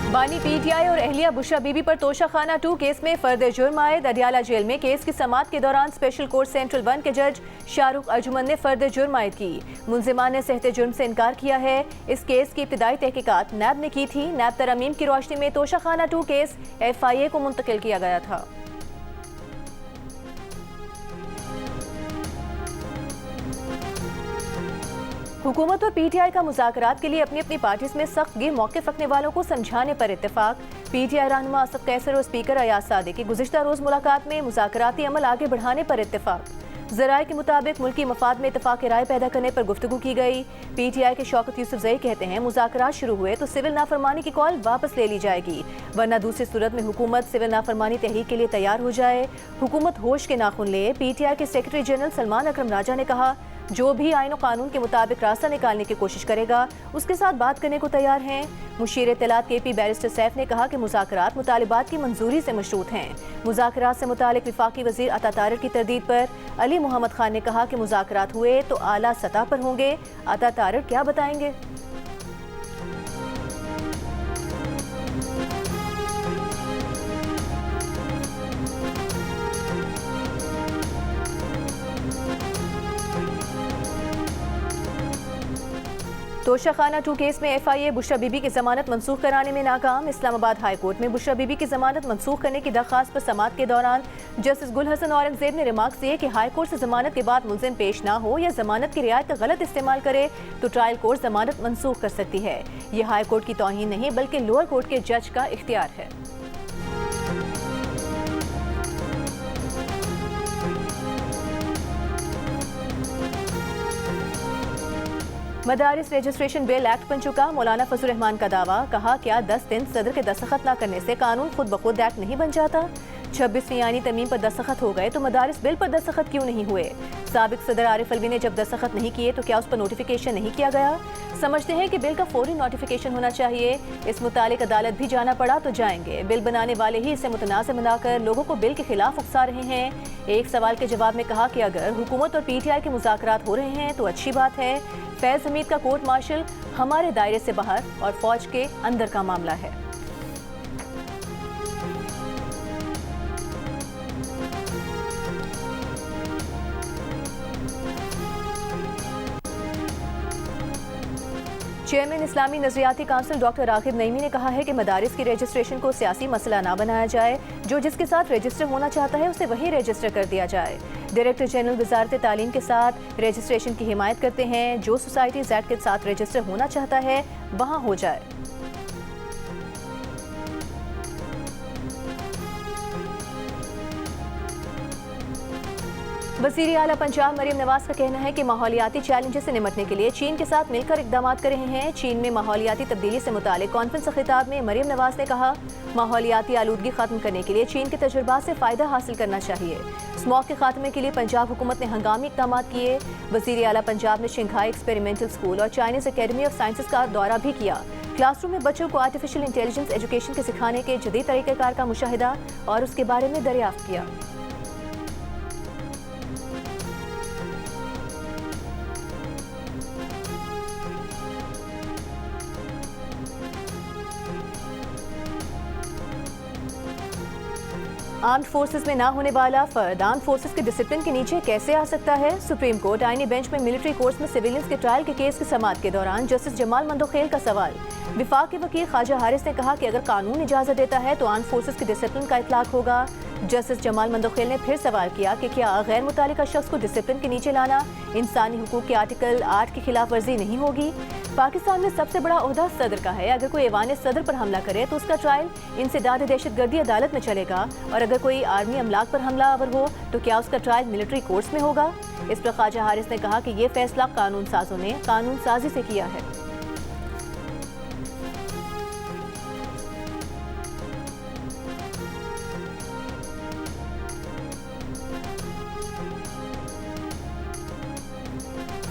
बानी पीटीआई और अहलिया बुशरा बीबी पर तोशाखाना 2 केस में फर्द जुर्म आयद। अडियाला जेल में केस की समाअत के दौरान स्पेशल कोर्ट सेंट्रल 1 के जज शाहरुख अर्जुमन ने फर्द जुर्म आयद की। मुलजिमान ने सहते जुर्म से इनकार किया है। इस केस की इब्तिदाई तहकीकात नैब ने की थी। नैब तरमीम की रोशनी में तोशाखाना 2 केस FIA को मुंतकिल किया गया था। हुकूमत और PTI का मुज़ाकरात के लिए अपनी अपनी पार्टीज में सख्त गिर मौक़िफ़ रखने वालों को समझाने पर इत्तेफाक। PTI रहनुमा असद कैसर और स्पीकर अयाज सादिक की गुज़िश्ता रोज़ मुलाकात में मुज़ाकराती अमल आगे बढ़ाने पर इत्तेफाक। ज़राए के मुताबिक मुल्की मफाद में इत्तफ़ाक़ राय पैदा करने पर गुफ्तगू की गई। PTI के शौकत यूसुफ़ज़ई कहते हैं मुज़ाकरात शुरू हुए तो सिविल नाफरमानी की कॉल वापस ले ली जाएगी, वरना दूसरी सूरत में हुकूमत सिविल नाफरमानी तहरीक के लिए तैयार हो जाए। हुकूमत होश के नाखून ले। PTI के सेक्रेटरी जनरल सलमान अकरम राजा ने कहा, जो भी आईन और कानून के मुताबिक रास्ता निकालने की कोशिश करेगा उसके साथ बात करने को तैयार हैं। मुशीर इत्तलात KP बैरिस्टर सैफ ने कहा कि मुज़ाकरात मुतालिबात की मंजूरी से मशरूत हैं। मुज़ाकरात से मुतालिक विफाकी वज़ीर अता तारिर की तरदीद पर अली मोहम्मद खान ने कहा कि मुज़ाकरात हुए तो आला सतह पर होंगे। अता तारिर क्या बताएंगे? तोशाखाना 2 केस में FIA बुशरा बीबी की जमानत मनसूख कराने में नाकाम। इस्लामाबाद हाई कोर्ट में बुशरा बीबी की जमानत मनसूख करने की दरख्वास्त पर समाअत के दौरान जस्टिस गुल हसन औरंगजेब ने रिमार्क्स दिए कि हाई कोर्ट से जमानत के बाद मुलजिम पेश ना हो या जमानत की रियायत का गलत इस्तेमाल करे तो ट्रायल कोर्ट जमानत मनसूख कर सकती है। ये हाई कोर्ट की तौहीन नहीं बल्कि लोअर कोर्ट के जज का इख्तियार है। मदारिस रजिस्ट्रेशन बिल एक्ट बन चुका। मौलाना फजल रहमान का दावा, कहा क्या 10 दिन सदर के दस्तखत न करने से कानून खुद ब खुद एक्ट नहीं बन जाता? 26वीं यानी तमीम पर दस्तखत हो गए तो मदारिस बिल पर दस्तखत क्यों नहीं हुए? साबिक सदर आरिफ अलवी ने जब दस्तखत नहीं किए तो क्या उस पर नोटिफिकेशन नहीं किया गया? समझते हैं कि बिल का फौरी नोटिफिकेशन होना चाहिए। इस मुतालिक अदालत भी जाना पड़ा तो जाएंगे। बिल बनाने वाले ही इसे मुतनाज़ बनाकर लोगों को बिल के खिलाफ उकसा रहे हैं। एक सवाल के जवाब में कहा कि अगर हुकूमत और PTI के मुज़ाकरात हो रहे हैं तो अच्छी बात है। फैज़ हमीद का कोर्ट मार्शल हमारे दायरे से बाहर और फौज के अंदर का मामला है। चेयरमैन इस्लामी नजरियाती काउंसिल डॉक्टर रागिब नईमी ने कहा है कि मदारिस की रजिस्ट्रेशन को सियासी मसला ना बनाया जाए। जो जिसके साथ रजिस्टर होना चाहता है उसे वही रजिस्टर कर दिया जाए। डायरेक्टर जनरल वजारत तालीम के साथ रजिस्ट्रेशन की हिमायत करते हैं। जो सोसाइटीज एक्ट के साथ रजिस्टर होना चाहता है वहाँ हो जाए। वज़ीर आला पंजाब मरीम नवाज का कहना है कि माहौलियाती चैलेंजेस से निपटने के लिए चीन के साथ मिलकर इक़दाम कर रहे हैं। चीन में माहौलियाती तब्दीली से मुतालिक कॉन्फ्रेंस खिताब में मरीम नवाज ने कहा, माहौलियाती आलूदगी खत्म करने के लिए चीन के तजुर्बा से फ़ायदा हासिल करना चाहिए। स्मॉग के खात्मे के लिए पंजाब हुकूमत ने हंगामी इक़दाम किए। वज़ीर आला पंजाब ने शंघाई एक्सपेरिमेंटल स्कूल और चाइनीज़ अकेडमी ऑफ साइंसेस का दौरा भी किया। क्लासरूम में बच्चों को आर्टिफिशियल इंटेलिजेंस एजुकेशन के सिखाने के जदीद तरीक़ेकार का मुशाहिदा और उसके बारे में दरियाफ्त किया। आर्म्ड फोर्सेस में ना होने वाला फर्द आर्म्ड फोर्सेस के डिसिप्लिन के नीचे कैसे आ सकता है? सुप्रीम कोर्ट आईनी बेंच में मिलिट्री कोर्ट्स में सिविलियंस के ट्रायल के केस की समाअत के दौरान जस्टिस जमाल मंदोखेल का सवाल। विफाक के वकील ख्वाजा हारिस ने कहा कि अगर कानून इजाजत देता है तो आर्म्ड फोर्सेस के डिसिप्लिन का इतलाक होगा। जस्टिस जमाल मंदोखेल ने फिर सवाल किया कि क्या गैर मुतालिका शख्स को डिसिप्लिन के नीचे लाना इंसानी हुकूक के आर्टिकल 8 की खिलाफ वर्जी नहीं होगी? पाकिस्तान में सबसे बड़ा ओहदा सदर का है। अगर कोई ऐवान सदर पर हमला करे तो उसका ट्रायल इंसदाद दहशतगर्दी अदालत में चलेगा, और अगर कोई आर्मी अमलाक पर हमला आवर हो तो क्या उसका ट्रायल मिलिट्री कोर्ट्स में होगा? इस पर ख्वाजा हारिस ने कहा कि ये फैसला कानून साजों ने कानून साजी से किया है।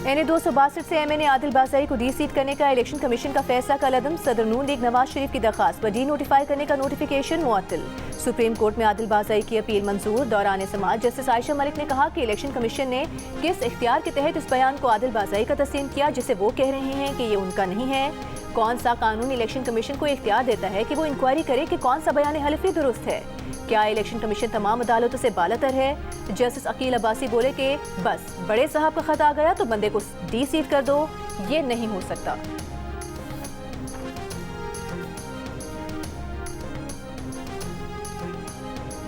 NA 262 से MNA आदिल बाज़ाई को डी सीट करने का इलेक्शन कमीशन का फैसला कलअदम। सदर नून लीग नवाज शरीफ की दरखास्त पर डी नोटिफाई करने का नोटिफिकेशन मुअत्तल। सुप्रीम कोर्ट में आदिल बाज़ाई की अपील मंजूर। दौरान समाअत जस्टिस आयशा मलिक ने कहा कि इलेक्शन कमीशन ने किस इख्तियार के तहत इस बयान को आदिल बाज़ाई का तस्लीम किया जिसे वो कह रहे हैं कि ये उनका नहीं है। कौन सा कानून इलेक्शन कमीशन को इख्तियार देता है कि वो इंक्वायरी करे कि कौन सा बयान हलफी दुरुस्त है? क्या इलेक्शन कमीशन तमाम अदालतों से बालातर है? जस्टिस अकील अब्बासी बोले कि बस बड़े साहब का खत आ गया तो बंदे को डी सीट कर दो, ये नहीं हो सकता।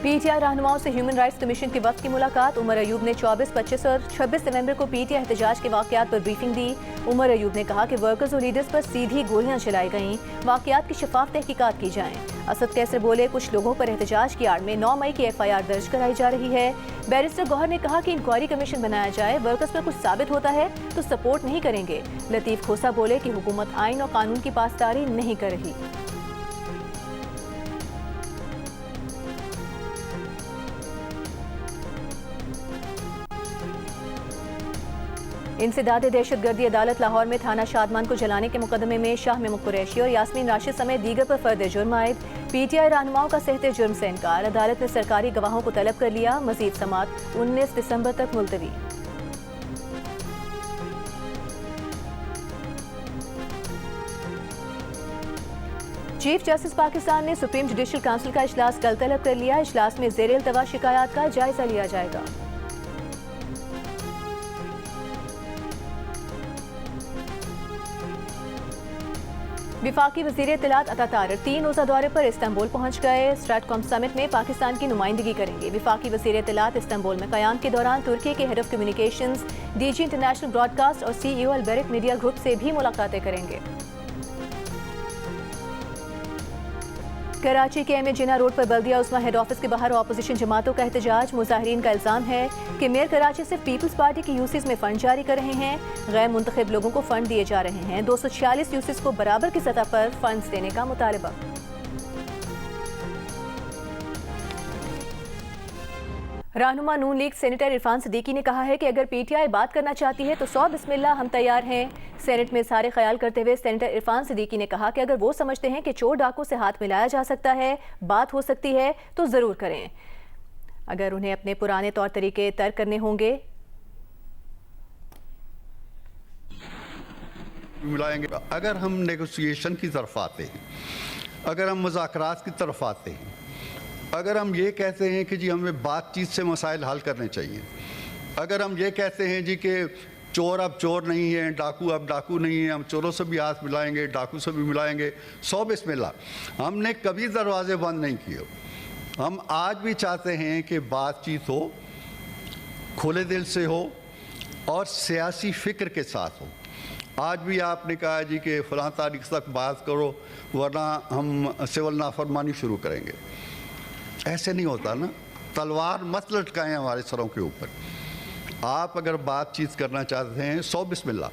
पीटीआई रहनुमाओं से ह्यूमन राइट्स कमीशन के वक्त की मुलाकात। उमर अयूब ने 24, 25 और 26 नवंबर को पीटीआई एहतजाज के वाकयात पर ब्रीफिंग दी। उमर अयूब ने कहा कि वर्कर्स और लीडर्स पर सीधी गोलियां चलाई गईं, वाकयात की शफाफ तहकीकात की जाएं। असद कैसर बोले कुछ लोगों पर एहतजाज की आड़ में 9 मई की FIR दर्ज कराई जा रही है। बैरिस्टर गौहर ने कहा कि इंक्वायरी कमीशन बनाया जाए, वर्कर्स पर कुछ साबित होता है तो सपोर्ट नहीं करेंगे। लतीफ खोसा बोले कि हुकूमत आइन और कानून की पासदारी नहीं कर रही। इंसदाद दहशतगर्दी अदालत लाहौर में थाना शादमान को जलाने के मुकदमे में शाह महमूद कुरैशी और यास्मीन राशिद समेत दीगर पर फर्द जुर्म आयद। पीटीआई रहनुमाओं का सहते जुर्म से इनकार। अदालत ने सरकारी गवाहों को तलब कर लिया। मजीद समाअत 19 दिसंबर तक मुलतवी। चीफ जस्टिस पाकिस्तान ने सुप्रीम जुडिशल काउंसिल का इजलास कल तलब कर लिया। इजलास में ज़ेर इल्तवा शिकायत का जायजा लिया जाएगा। विफाकी वज़ीर इत्तलात अता तारिर 3 रोज़ा दौरे पर इस्तांबुल पहुंच गए। स्ट्रैटकॉम समिट में पाकिस्तान की नुमाइंदगी करेंगे। विफाकी वज़ीर इत्तलात इस्तांबुल में क़याम के दौरान तुर्की के head of communications, DG international broadcast और CEO अल्बेरिक मीडिया ग्रुप से भी मुलाकातें करेंगे। कराची के MA जिन्ना रोड पर बल्दिया उस्मा हेड ऑफिस के बाहर अपोजिशन जमातों का एहतजाज। मुजाहिरीन का इल्जाम है कि मेयर कराची सिर्फ पीपल्स पार्टी की यूसीज में फंड जारी कर रहे हैं, गैर मुंतखब लोगों को फंड दिए जा रहे हैं। 246 यूसीज को बराबर की सतह पर फंड्स देने का मुतालबा। रहनुमा नून लीग सेनेटर इरफान सिद्दीकी ने कहा है कि अगर पीटीआई बात करना चाहती है तो 100 बिस्मिल्लाह हम तैयार हैं। सेनेट में सारे ख्याल करते हुए सेनेटर इरफान सिद्दीकी ने कहा कि अगर वो समझते हैं कि चोर डाकू से हाथ मिलाया जा सकता है, बात हो सकती है तो ज़रूर करें। अगर उन्हें अपने पुराने तौर तरीके तर्क करने होंगे मिलाएंगे। अगर हम नेगोशिएशन की तरफ आते हैं, अगर हम मुज़ाकरात की तरफ आते हैं, अगर हम ये कहते हैं कि जी हमें बातचीत से मसाइल हल करने चाहिए, अगर हम ये कहते हैं जी कि चोर अब चोर नहीं है, डाकू अब डाकू नहीं है, हम चोरों से भी हाथ मिलाएंगे, डाकू से भी मिलाएंगे, 100 बिस्मिल्लाह। हमने कभी दरवाजे बंद नहीं किए। हम आज भी चाहते हैं कि बातचीत हो, खुले दिल से हो और सियासी फ़िक्र के साथ हो। आज भी आपने कहा जी कि फ़लाँ तारीख तक बात करो वरना हम सिविल नाफरमानी शुरू करेंगे। ऐसे नहीं होता ना, तलवार मत लटकाएं हमारे सरों के ऊपर। आप अगर बातचीत करना चाहते हैं 100 बिस्मिल्लाह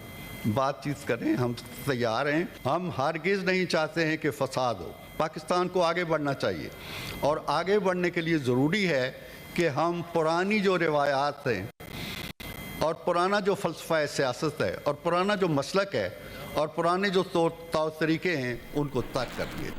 बातचीत करें, हम तैयार हैं। हम हरगिज़ नहीं चाहते हैं कि फसाद हो। पाकिस्तान को आगे बढ़ना चाहिए और आगे बढ़ने के लिए ज़रूरी है कि हम पुरानी जो रिवायात हैं और पुराना जो फ़लसफ़ा सियासत है और पुराना जो मसलक है और पुराने जो तौर तरीके हैं उनको तर्क करेंगे।